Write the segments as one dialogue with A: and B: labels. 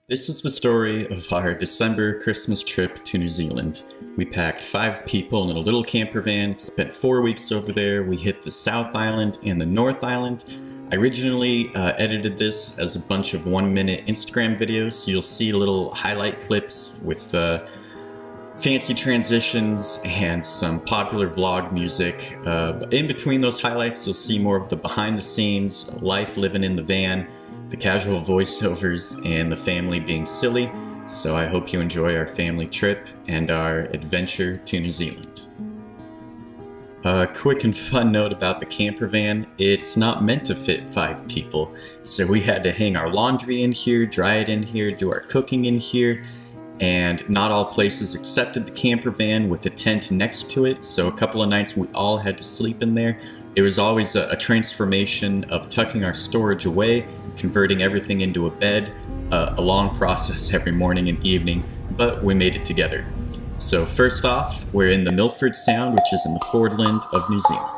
A: This is the story of our December Christmas trip to New Zealand. We packed 5 people in a little camper van, spent 4 weeks over there. We hit the South Island and the North Island. I originally edited this as a bunch of 1-minute Instagram videos, so you'll see little highlight clips with fancy transitions and some popular vlog music. In between those highlights, you'll see more of the behind the scenes, life living in the van, the casual voiceovers, and the family being silly. So I hope you enjoy our family trip and our adventure to New Zealand. A quick and fun note about the camper van: it's not meant to fit 5 people. So we had to hang our laundry in here, dry it in here, do our cooking in here, and not all places accepted the camper van with a tent next to it, so a couple of nights we all had to sleep in there. It was always a transformation of tucking our storage away, converting everything into a bed, a long process every morning and evening, but we made it together. So first off, we're in the Milford Sound, which is in the Fiordland of New Zealand.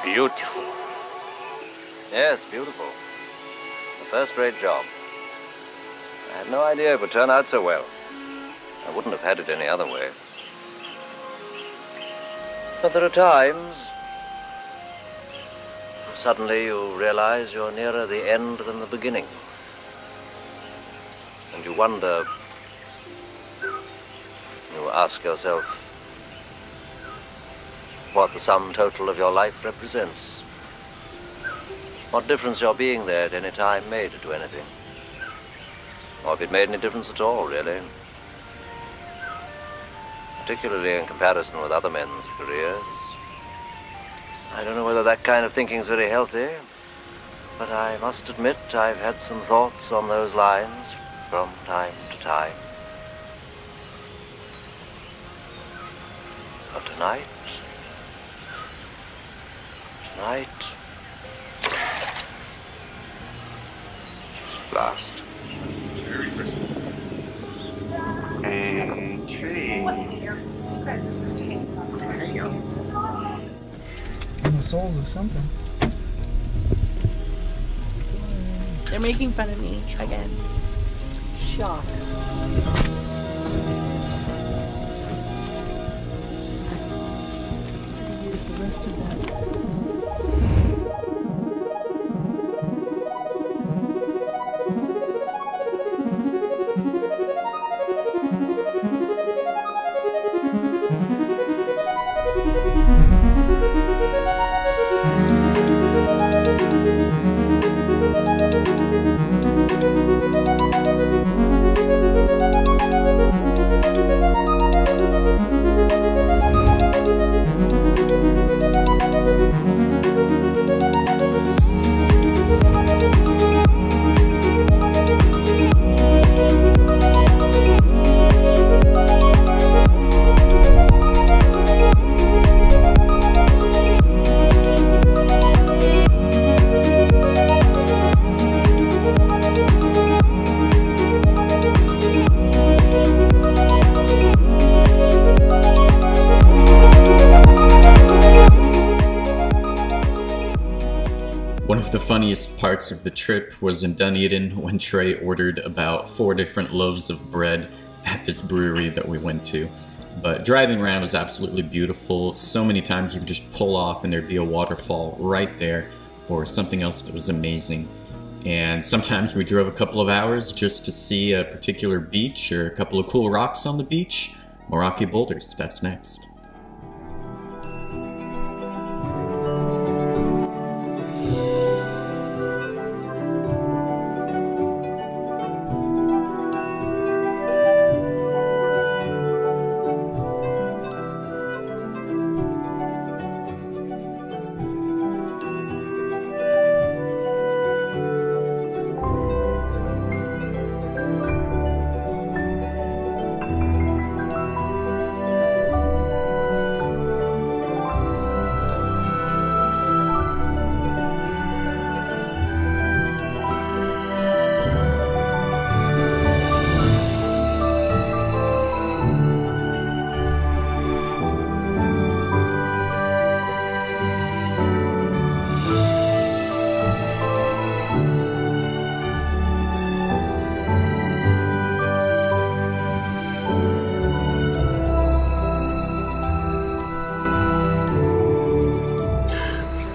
B: Beautiful. Yes, beautiful. A first-rate job. I had no idea it would turn out so well. I wouldn't have had it any other way. But there are times suddenly you realize you're nearer the end than the beginning. And you wonder, you ask yourself, what the sum total of your life represents. What difference your being there at any time made to anything. Or if it made any difference at all, really. Particularly in comparison with other men's careers. I don't know whether that kind of thinking is very healthy, but I must admit I've had some thoughts on those lines from time to time. But tonight, last.
A: Merry Christmas. And tree. There you go.
C: On the soles of something.
D: They're making fun of me again. Shock. Use the rest of that.
A: One of the funniest parts of the trip was in Dunedin when Trey ordered about 4 different loaves of bread at this brewery that we went to. But driving around was absolutely beautiful. So many times you could just pull off and there'd be a waterfall right there, or something else that was amazing. And sometimes we drove a couple of hours just to see a particular beach or a couple of cool rocks on the beach. Meraki Boulders, that's next.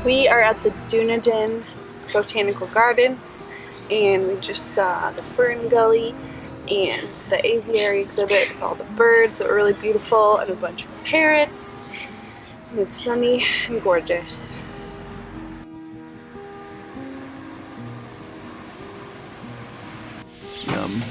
D: We are at the Dunedin Botanical Gardens, and we just saw the Fern Gully and the aviary exhibit with all the birds that were really beautiful, and a bunch of parrots. And it's sunny and gorgeous.
A: Yum.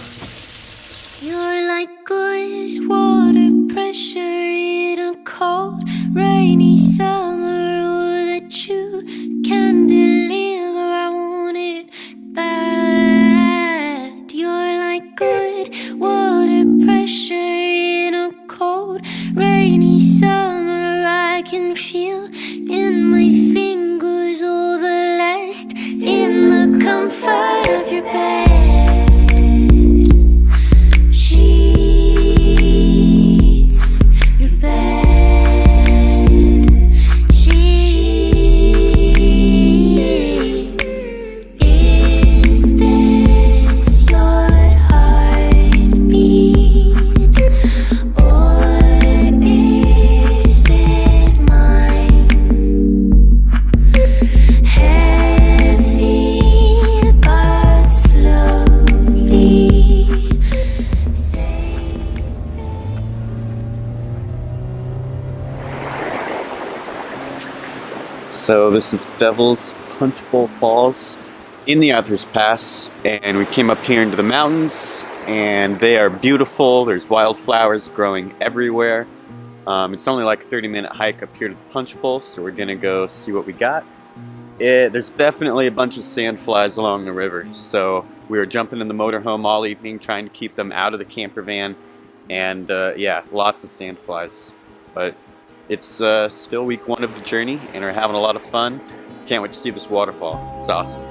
E: You're like good water pressure in a cold, rainy summer. All that you can deliver, I want it bad. You're like good water pressure in a cold, rainy summer. I can feel in my fingers all the lust in the comfort of your bed.
A: So this is Devil's Punch Bowl Falls in the Arthur's Pass, and we came up here into the mountains, and they are beautiful. There's wildflowers growing everywhere. It's only like a 30-minute hike up here to the Punch Bowl, so we're gonna go see what we got. There's definitely a bunch of sandflies along the river, so we were jumping in the motorhome all evening trying to keep them out of the camper van, and yeah, lots of sandflies. But it's still week 1 of the journey, and we're having a lot of fun. Can't wait to see this waterfall. It's awesome.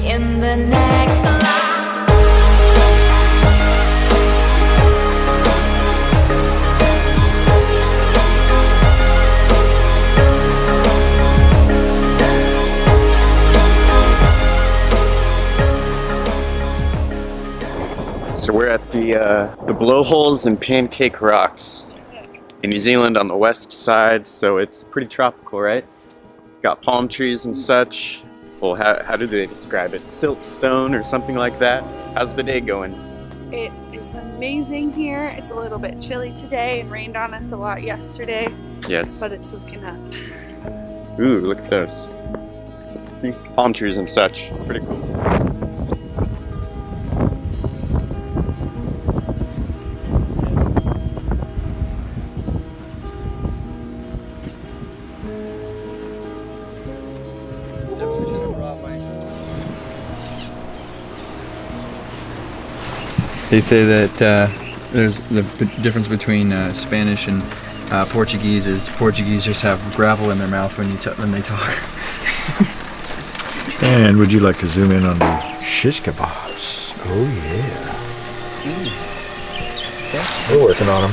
E: In the next life.
A: So we're at the Blowholes and Pancake Rocks in New Zealand on the west side, so it's pretty tropical, right? Got palm trees and such. Well, how do they describe it? Siltstone or something like that? How's the day going?
D: It is amazing here. It's a little bit chilly today and rained on us a lot yesterday,
A: Yes.
D: but it's looking up.
A: Ooh, look at those. See? Palm trees and such. Pretty cool. Definition
F: They say that there's the difference between Spanish and Portuguese is Portuguese just have gravel in their mouth when they talk.
G: And would you like to zoom in on the shish kebabs? Oh yeah. We're working on them.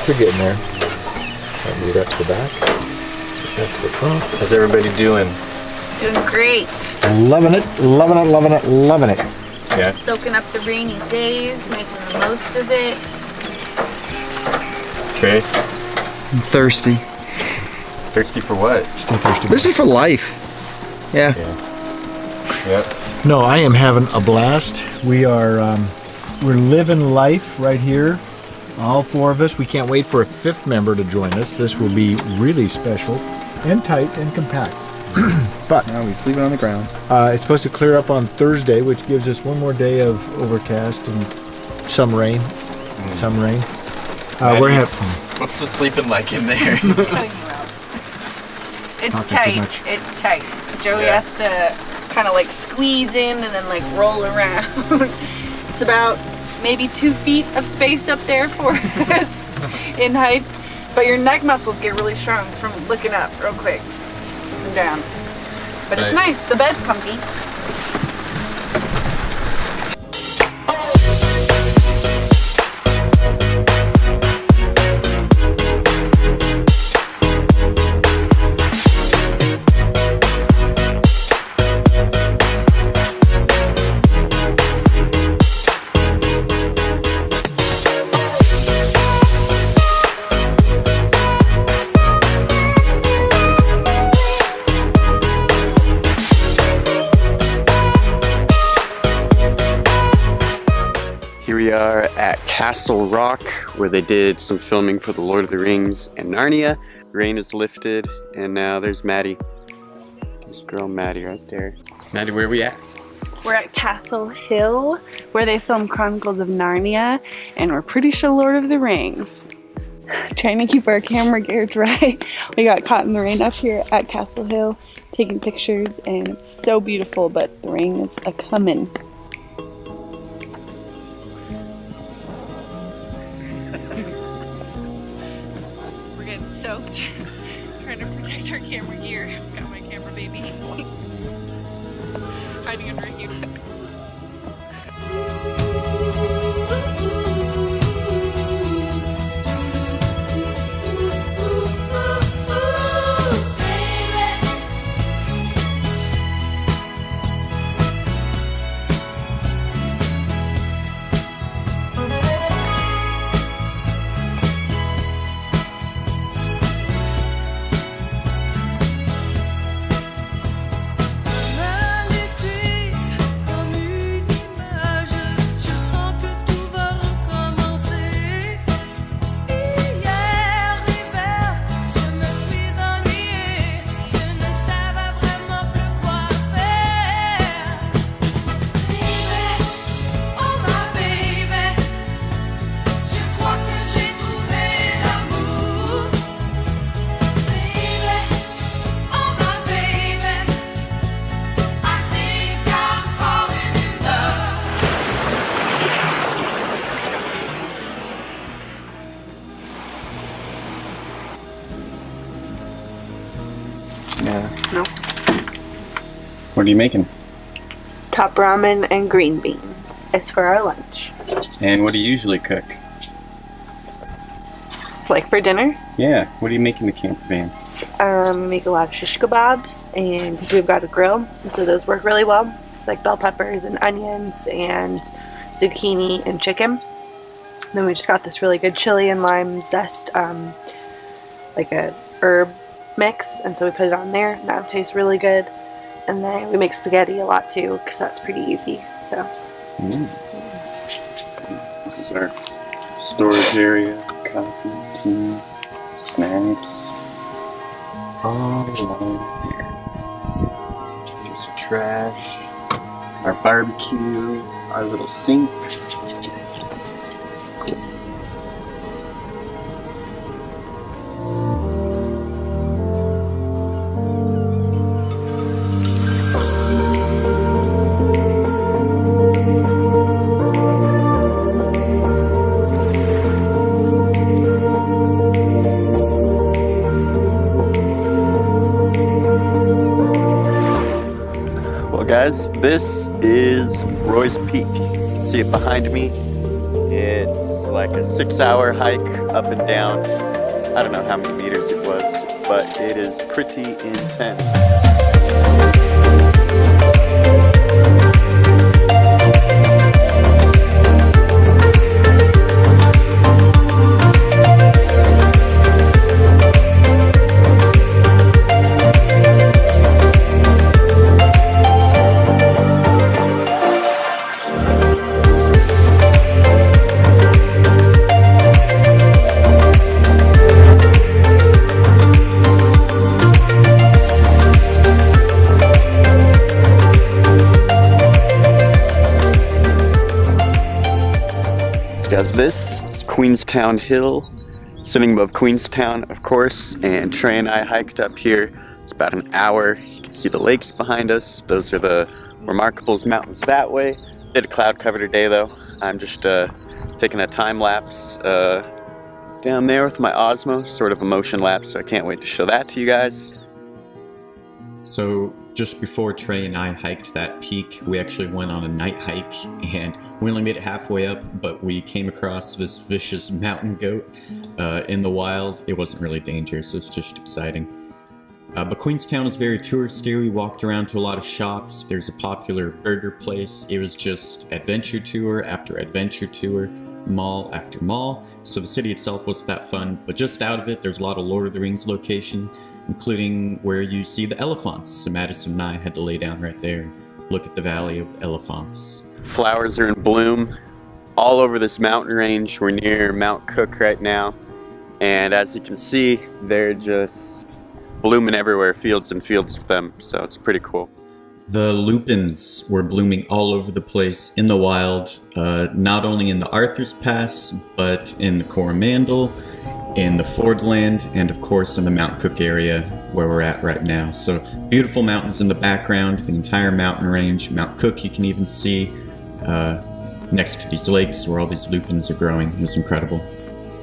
G: We're getting there. I'll move that to the back. Move that to the front.
F: How's everybody doing?
D: Doing great.
G: Loving it, loving it, loving it, loving it.
F: Yeah.
D: Soaking up the rainy days, making the most of it.
F: Okay.
H: I'm thirsty.
F: Thirsty for what?
G: Stay thirsty.
H: Thirsty for life. Yeah.
F: Yep.
G: No, I am having a blast. We are, we're living life right here. All four of us. We can't wait for a fifth member to join us. This will be really special and tight and compact. But
H: Now we sleeping on the ground.
G: it's supposed to clear up on Thursday, which gives us one more day of overcast and some rain. Some rain. We're having.
F: What's the sleeping like in there?
D: It's
G: Not that
D: tight.
G: much.
D: It's tight. Joey has to kind of like squeeze in and then like roll around. It's about maybe 2 feet of space up there for us in height. But your neck muscles get really strong from looking up real quick and down. But it's
F: Right.
D: nice. The bed's comfy.
I: Here we are at Castle Rock, where they did some filming for The Lord of the Rings and Narnia. Rain is lifted, and now there's Maddie. This girl Maddie right there.
A: Maddie, where are we at?
D: We're at Castle Hill, where they filmed Chronicles of Narnia, and we're pretty sure Lord of the Rings. Trying to keep our camera gear dry. We got caught in the rain up here at Castle Hill, taking pictures, and it's so beautiful, but the rain is a-coming. We're getting soaked, trying to protect our camera gear. Got my camera baby hiding underneath you. No.
A: What are you making?
D: Top ramen and green beans is for our lunch.
A: And what do you usually cook?
D: Like for dinner,
A: Yeah, what do you make in the camper van?
D: we make a lot of shish kebabs, and because we've got a grill, and so those work really well. Like bell peppers and onions and zucchini and chicken. Then we just got this really good chili and lime zest, like a herb mix, and so we put it on there. And that tastes really good. And then we make spaghetti a lot too, because that's pretty easy. So
I: This is our storage area. Coffee, tea, snacks. All along here. There's the trash. Our barbecue. Our little sink. guys, this is Roy's Peak. See it behind me? It's like a 6-hour hike up and down. I don't know how many meters it was, but it is pretty intense. Guys, this is Queenstown Hill, sitting above Queenstown, of course, and Trey and I hiked up here. It's about an hour. You can see the lakes behind us. Those are the Remarkables Mountains that way. Did a cloud-covered day, though. I'm just taking a time lapse down there with my Osmo, sort of a motion lapse, so I can't wait to show that to you guys.
A: So just before Trey and I hiked that peak, we actually went on a night hike, and we only made it halfway up, but we came across this vicious mountain goat in the wild. It wasn't really dangerous, it was just exciting. But Queenstown is very touristy. We walked around to a lot of shops. There's a popular burger place. It was just adventure tour after adventure tour, mall after mall. So the city itself wasn't that fun, but just out of it, there's a lot of Lord of the Rings location, including where you see the elephants. So Madison and I had to lay down right there, look at the Valley of the Elephants.
I: Flowers are in bloom all over this mountain range. We're near Mount Cook right now, and as you can see, they're just blooming everywhere, fields and fields of them, so it's pretty cool.
A: The lupins were blooming all over the place in the wild, not only in the Arthur's Pass, but in the Coromandel, in the Fordland, and of course in the Mount Cook area where we're at right now. So beautiful mountains in the background, the entire mountain range. Mount Cook you can even see next to these lakes where all these lupins are growing. It was incredible.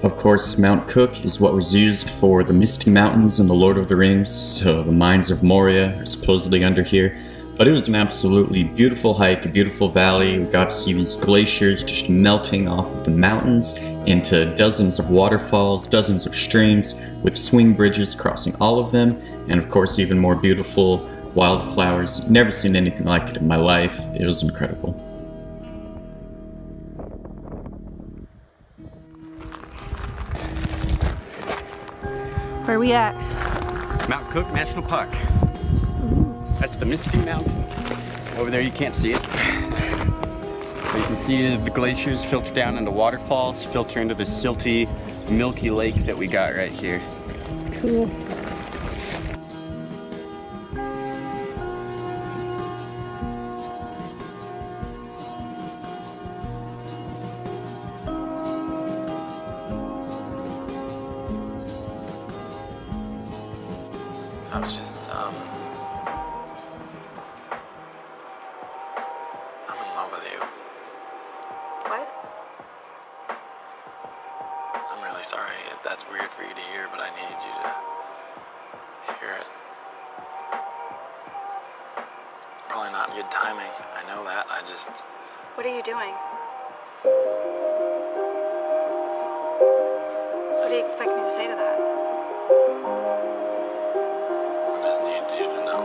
A: Of course, Mount Cook is what was used for the Misty Mountains in the Lord of the Rings, so the Mines of Moria are supposedly under here. But it was an absolutely beautiful hike, a beautiful valley. We got to see these glaciers just melting off of the mountains into dozens of waterfalls, dozens of streams, with swing bridges crossing all of them, and of course even more beautiful wildflowers. Never seen anything like it in my life. It was incredible.
D: Where are we at?
I: Mount Cook National Park. That's the Misty Mountain. Over there you can't see it. But you can see the glaciers filter down into waterfalls, filter into the silty, milky lake that we got right here.
D: Cool.
J: I was just, I'm in love with you.
D: What?
J: I'm really sorry if that's weird for you to hear, but I needed you to hear it. Probably not good timing, I know that,
D: What are you doing? What do you expect me to say to that?
J: I just needed you to know.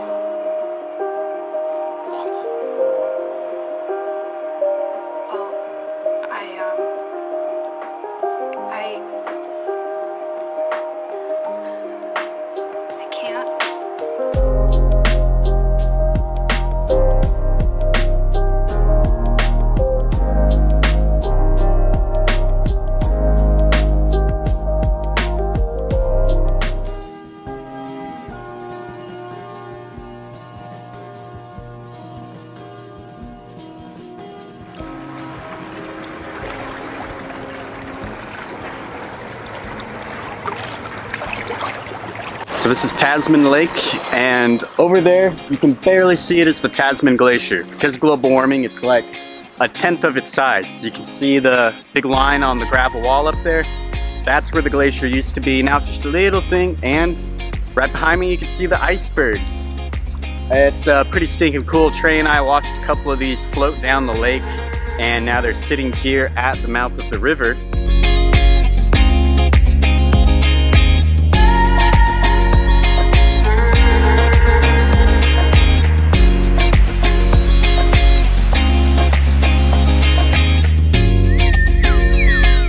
J: Once.
D: Well, I can't.
I: So this is Tasman Lake, and over there you can barely see it as the Tasman Glacier. Because of global warming, it's like a tenth of its size. You can see the big line on the gravel wall up there. That's where the glacier used to be. Now it's just a little thing, and right behind me you can see the icebergs. It's pretty stinking cool. Trey and I watched a couple of these float down the lake, and now they're sitting here at the mouth of the river.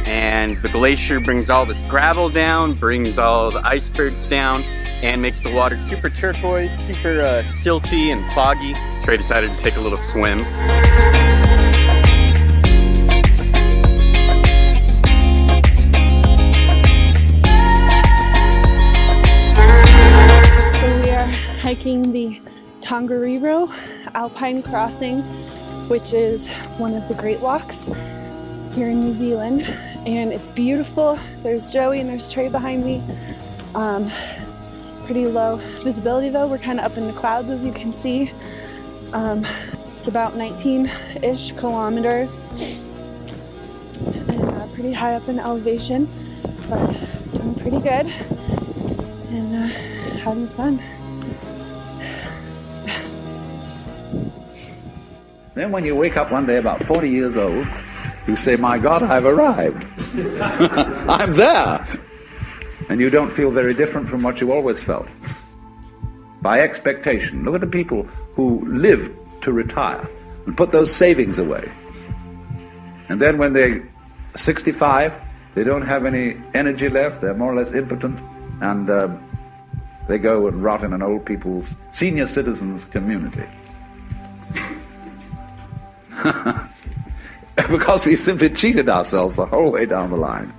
I: And the glacier brings all this gravel down, brings all the icebergs down, and makes the water super turquoise, super silty and foggy. Trey decided to take a little swim.
D: So we are hiking the Tongariro Alpine Crossing, which is one of the Great Walks here in New Zealand, and it's beautiful. There's Joey and there's Trey behind me. Pretty low visibility though. We're kind of up in the clouds, as you can see. It's about 19-ish kilometers and pretty high up in elevation, but doing pretty good and having fun.
K: Then when you wake up one day about 40 years old, you say, my God, I've arrived. I'm there. And you don't feel very different from what you always felt. By expectation. Look at the people who live to retire and put those savings away. And then when they're 65, they don't have any energy left, they're more or less impotent, and they go and rot in an old people's senior citizens community. Because we've simply cheated ourselves the whole way down the line.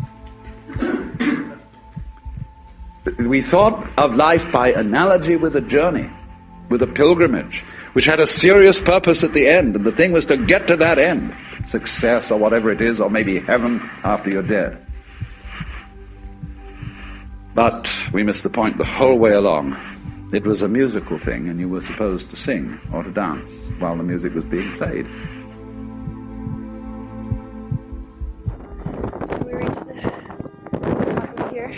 K: We thought of life by analogy with a journey, with a pilgrimage, which had a serious purpose at the end, and the thing was to get to that end, success or whatever it is, or maybe heaven after you're dead. But we missed the point the whole way along. It was a musical thing, and you were supposed to sing or to dance while the music was being played.
D: So we reached the top of here.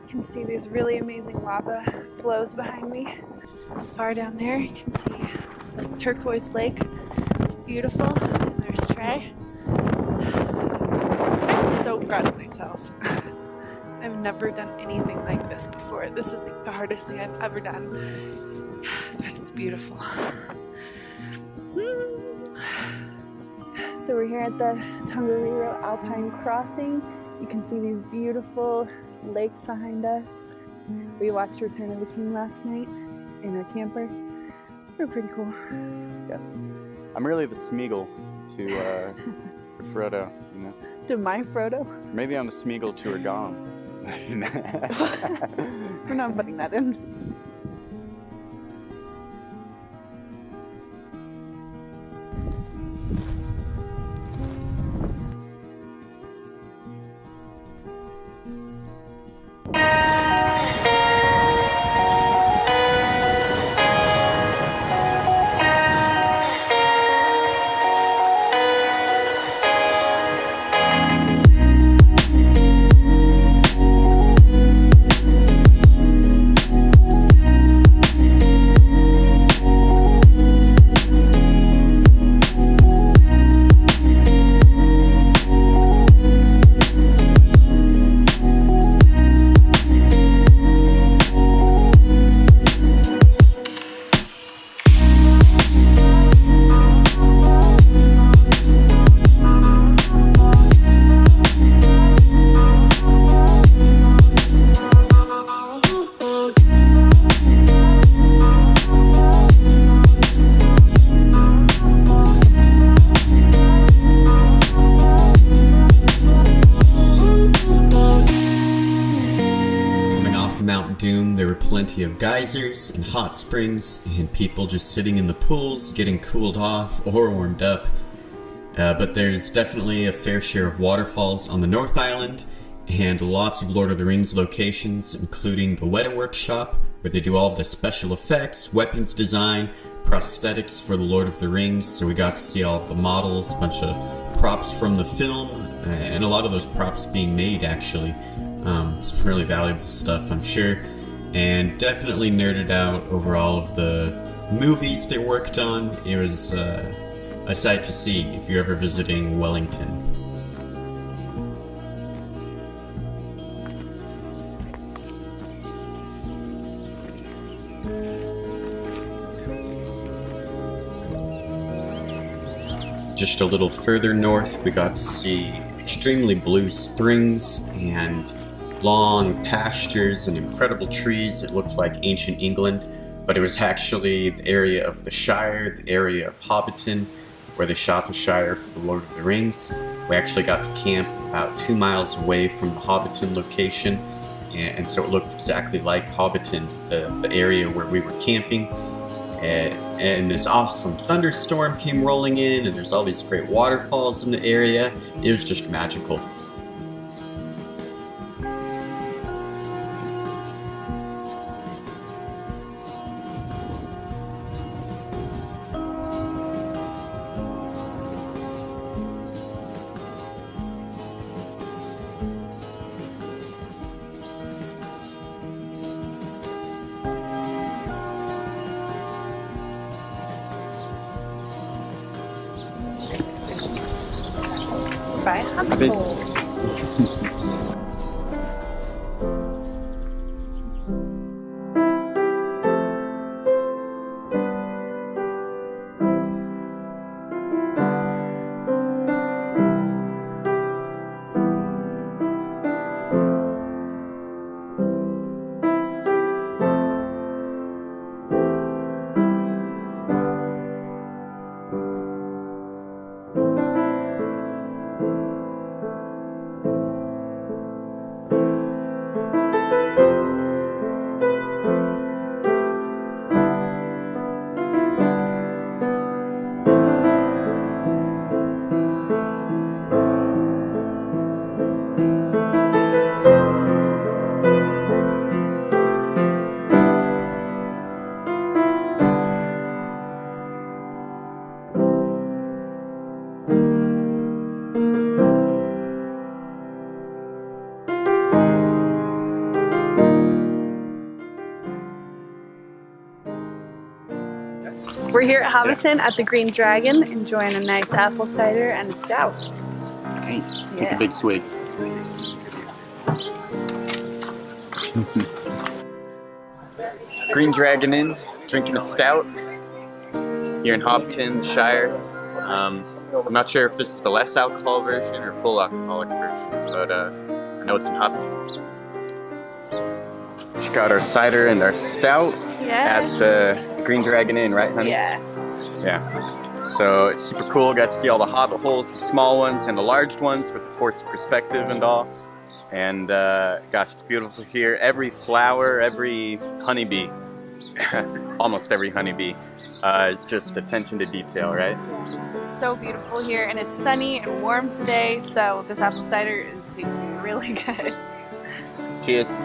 D: You can see these really amazing lava flows behind me. Far down there you can see it's like turquoise lake. It's beautiful. And there's Trey. I'm so proud of myself. I've never done anything like this before. This is like the hardest thing I've ever done. But it's beautiful. So we're here at the Tongariro Alpine Crossing. You can see these beautiful lakes behind us. We watched Return of the King last night in our camper. They were pretty cool.
I: Yes. I'm really the Smeagol to Frodo, you know.
D: To my Frodo?
I: Maybe I'm the Smeagol to her Gollum.
D: We're not putting that in.
A: There were plenty of geysers and hot springs and people just sitting in the pools getting cooled off or warmed up. But there's definitely a fair share of waterfalls on the North Island and lots of Lord of the Rings locations, including the Weta Workshop, where they do all the special effects, weapons design, prosthetics for the Lord of the Rings. So we got to see all of the models, a bunch of props from the film, and a lot of those props being made actually. Some really valuable stuff, I'm sure. And definitely nerded out over all of the movies they worked on. It was a sight to see if you're ever visiting Wellington. Just a little further north, we got to see extremely blue springs and long pastures and incredible trees. It looked like ancient England, but it was actually the area of the Shire, the area of Hobbiton, where they shot the Shire for the Lord of the Rings. We actually got to camp about 2 miles away from the Hobbiton location, and so it looked exactly like Hobbiton, the area where we were camping. And this awesome thunderstorm came rolling in, and there's all these great waterfalls in the area. It was just magical.
D: Bye. We're here at Hobbiton at the Green Dragon, enjoying a nice apple cider and a stout.
I: Nice. Take a big swig. Green Dragon Inn, drinking a stout here in Hobbiton, Shire. I'm not sure if this is the less alcohol version or full alcoholic version, but I know it's in Hobbiton. Just got our cider and our stout at the Green Dragon Inn, right, honey?
D: Yeah.
I: Yeah. So it's super cool. Got to see all the hobbit holes, the small ones and the large ones with the forced perspective and all. And gosh, it's beautiful here. Every flower, every honeybee, almost every honeybee, is just attention to detail, right?
D: Yeah. It's so beautiful here, and it's sunny and warm today, so this apple cider is tasting really good.
I: Cheers.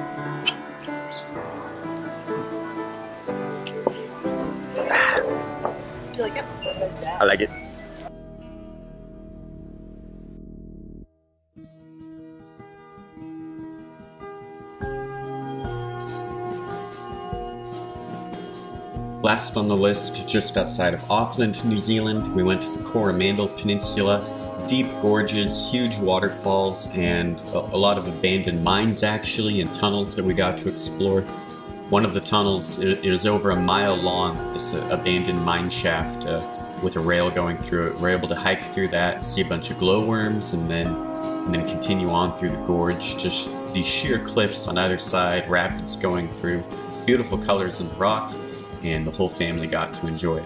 D: You like it?
I: I like it.
A: Last on the list, just outside of Auckland, New Zealand, we went to the Coromandel Peninsula. Deep gorges, huge waterfalls, and a lot of abandoned mines actually, and tunnels that we got to explore. One of the tunnels is over a mile long, this abandoned mine shaft with a rail going through it. We're able to hike through that, see a bunch of glowworms, and then continue on through the gorge. Just these sheer cliffs on either side, rapids going through, beautiful colors in the rock, and the whole family got to enjoy it.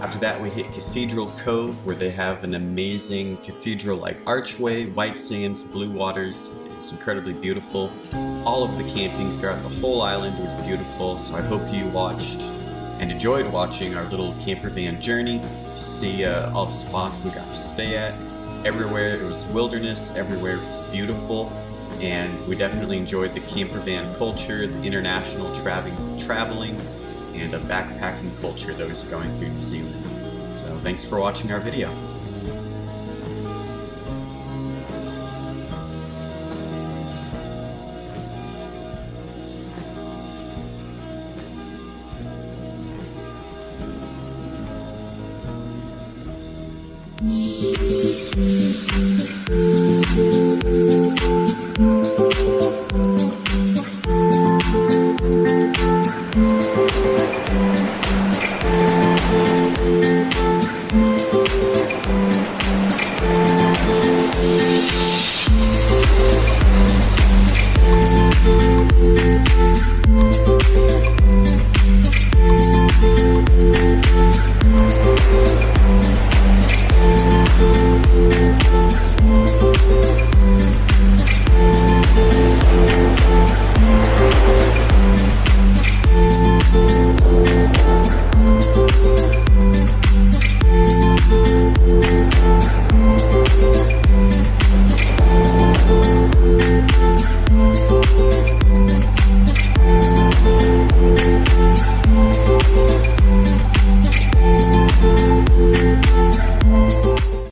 A: After that, we hit Cathedral Cove, where they have an amazing cathedral-like archway, white sands, blue waters. It's incredibly beautiful. All of the camping throughout the whole island was beautiful, so I hope you watched and enjoyed watching our little camper van journey to see all the spots we got to stay at. Everywhere it was wilderness, everywhere it was beautiful, and we definitely enjoyed the camper van culture, the international traveling, and a backpacking culture that was going through New Zealand. So thanks for watching our video.
E: Thank you.